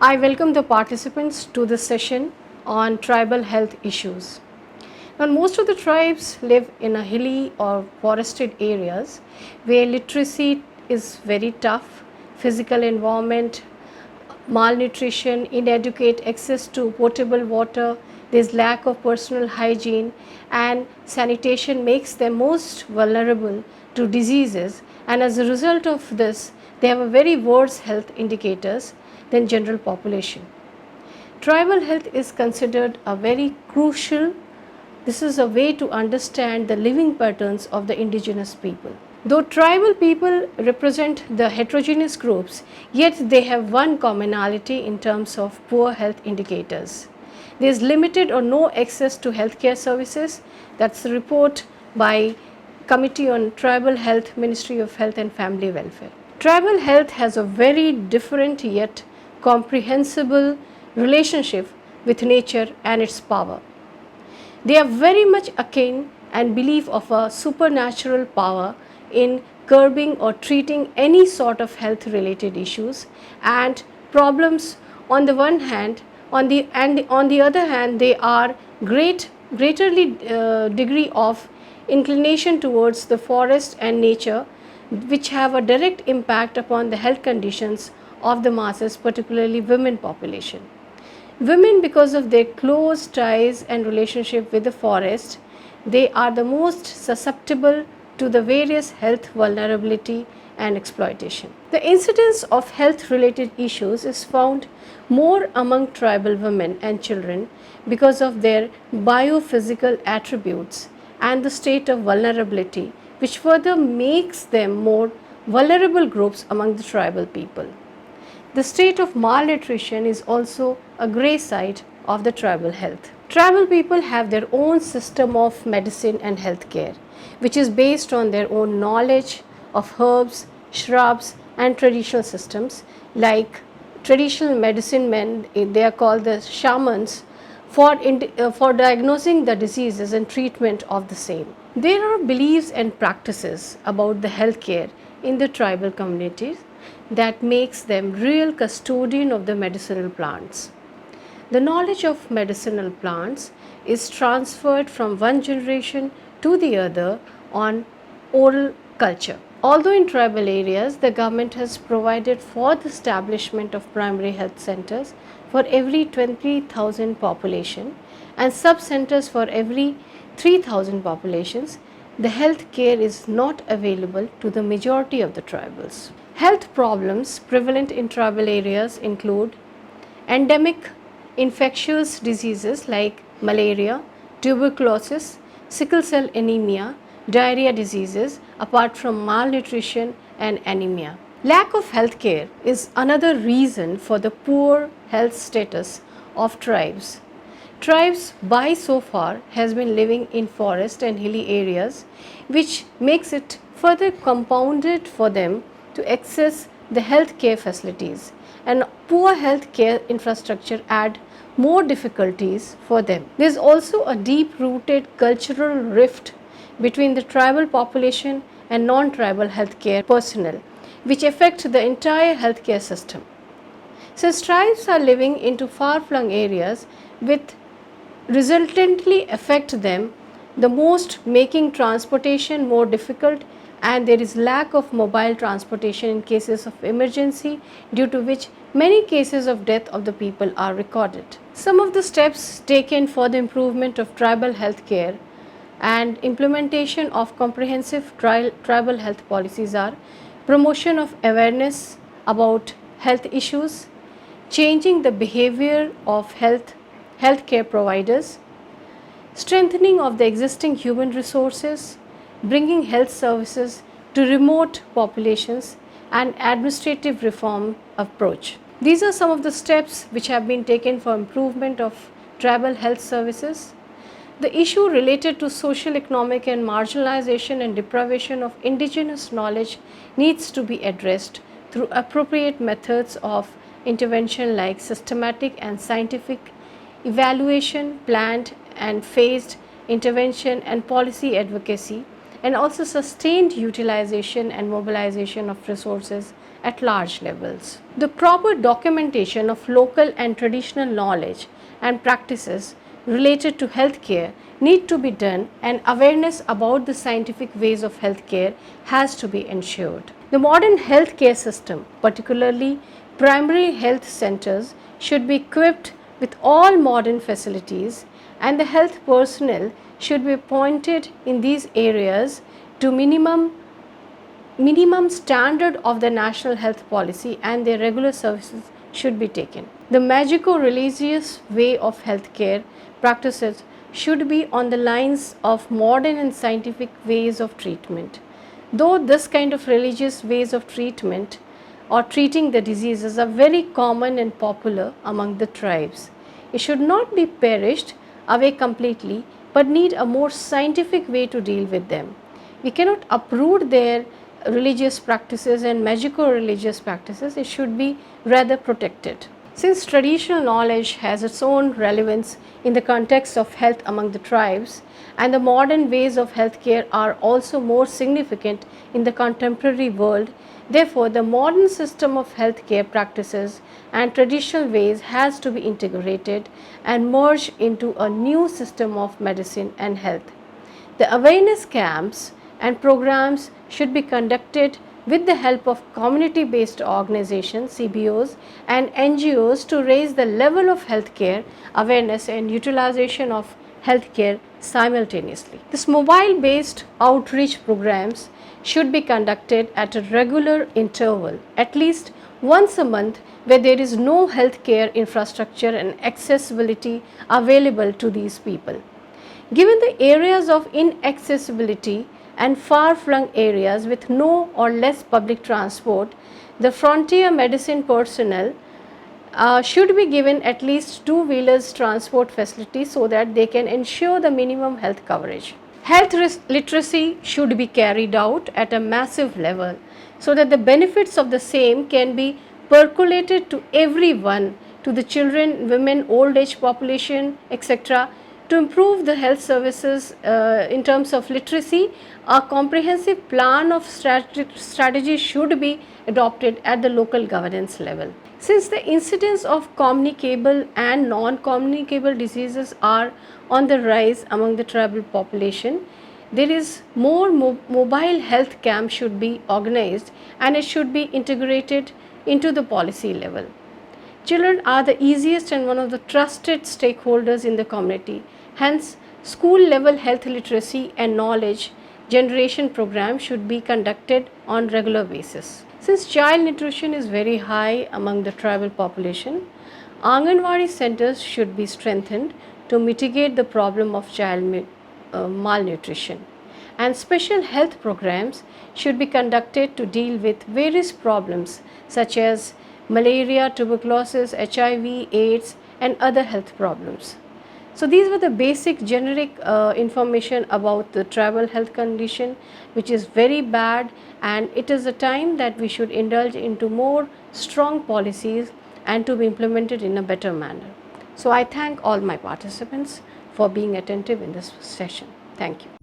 I welcome the participants to this session on tribal health issues. Now, most of the tribes live in a hilly or forested areas where literacy is very tough, physical environment, malnutrition, inadequate access to potable water, there is lack of personal hygiene, and sanitation makes them most vulnerable to diseases, and as a result of this they have a very worse health indicators than general population. Tribal health is considered a very crucial. This is a way to understand the living patterns of the indigenous people. Though tribal people represent the heterogeneous groups, yet they have one commonality in terms of poor health indicators. There is limited or no access to healthcare services. That's the report by Committee on Tribal Health, Ministry of Health and Family Welfare. Tribal health has a very different yet comprehensible relationship with nature and its power. They are very much akin and believe of a supernatural power in curbing or treating any sort of health related issues and problems on the one hand, on the other hand they are greaterly degree of inclination towards the forest and nature, which have a direct impact upon the health conditions of the masses, particularly women population. Women, because of their close ties and relationship with the forest, they are the most susceptible to the various health vulnerability and exploitation. The incidence of health related issues is found more among tribal women and children because of their biophysical attributes and the state of vulnerability, which further makes them more vulnerable groups among the tribal people. The state of malnutrition is also a grey side of the tribal health. Tribal people have their own system of medicine and healthcare, which is based on their own knowledge of herbs, shrubs, and traditional systems. Like traditional medicine men, they are called the shamans, for diagnosing the diseases and treatment of the same. There are beliefs and practices about the healthcare in the tribal communities that makes them real custodian of the medicinal plants. The knowledge of medicinal plants is transferred from one generation to the other on oral culture. Although in tribal areas the government has provided for the establishment of primary health centers for every 20,000 population and sub centers for every 3,000 populations, the health care is not available to the majority of the tribals. Health problems prevalent in tribal areas include endemic infectious diseases like malaria, tuberculosis, sickle cell anemia, diarrhea diseases, apart from malnutrition and anemia. Lack of health care is another reason for the poor health status of tribes. Tribes by so far has been living in forest and hilly areas, which makes it further compounded for them to access the health care facilities, and poor health care infrastructure add more difficulties for them. There is also a deep rooted cultural rift between the tribal population and non-tribal healthcare personnel, which affect the entire healthcare system. Since tribes are living into far-flung areas, with resultantly affect them the most, making transportation more difficult, and there is lack of mobile transportation in cases of emergency, due to which many cases of death of the people are recorded. Some of the steps taken for the improvement of tribal health care and implementation of comprehensive tribal health policies are promotion of awareness about health issues, changing the behavior of healthcare providers, strengthening of the existing human resources, bringing health services to remote populations, and administrative reform approach. These are some of the steps which have been taken for improvement of tribal health services. The issue related to social, economic and marginalization and deprivation of indigenous knowledge needs to be addressed through appropriate methods of intervention like systematic and scientific evaluation, planned and phased intervention and policy advocacy, and also sustained utilization and mobilization of resources at large levels. The proper documentation of local and traditional knowledge and practices related to healthcare need to be done, and awareness about the scientific ways of healthcare has to be ensured. The modern healthcare system, particularly primary health centers, should be equipped with all modern facilities, and the health personnel should be appointed in these areas to minimum standard of the national health policy, and their regular services should be taken. The magico-religious way of healthcare practices should be on the lines of modern and scientific ways of treatment. Though this kind of religious ways of treatment or treating the diseases are very common and popular among the tribes, it should not be perished away completely, but need a more scientific way to deal with them. We cannot uproot their religious practices and magico-religious practices. It should be rather protected. Since traditional knowledge has its own relevance in the context of health among the tribes, and the modern ways of healthcare are also more significant in the contemporary world, therefore the modern system of healthcare practices and traditional ways has to be integrated and merged into a new system of medicine and health. The awareness camps and programs should be conducted with the help of community-based organizations, CBOs, and NGOs to raise the level of healthcare awareness and utilization of healthcare simultaneously. This mobile-based outreach programs should be conducted at a regular interval, at least once a month, where there is no healthcare infrastructure and accessibility available to these people. Given the areas of inaccessibility and far-flung areas with no or less public transport, the frontier medicine personnel should be given at least two-wheelers transport facilities so that they can ensure the minimum health coverage. Health literacy should be carried out at a massive level so that the benefits of the same can be percolated to everyone, to the children, women, old age population, etc. To improve the health services in terms of literacy, a comprehensive plan of strategy should be adopted at the local governance level. Since the incidence of communicable and non-communicable diseases are on the rise among the tribal population, there is more mobile health camp should be organized, and it should be integrated into the policy level. Children are the easiest and one of the trusted stakeholders in the community. Hence, school level health literacy and knowledge generation program should be conducted on regular basis. Since child nutrition is very high among the tribal population, Anganwadi centers should be strengthened to mitigate the problem of child malnutrition, and special health programs should be conducted to deal with various problems such as malaria, tuberculosis, HIV, AIDS, and other health problems. So these were the basic generic information about the tribal health condition, which is very bad, and it is a time that we should indulge into more strong policies and to be implemented in a better manner. So I thank all my participants for being attentive in this session. Thank you.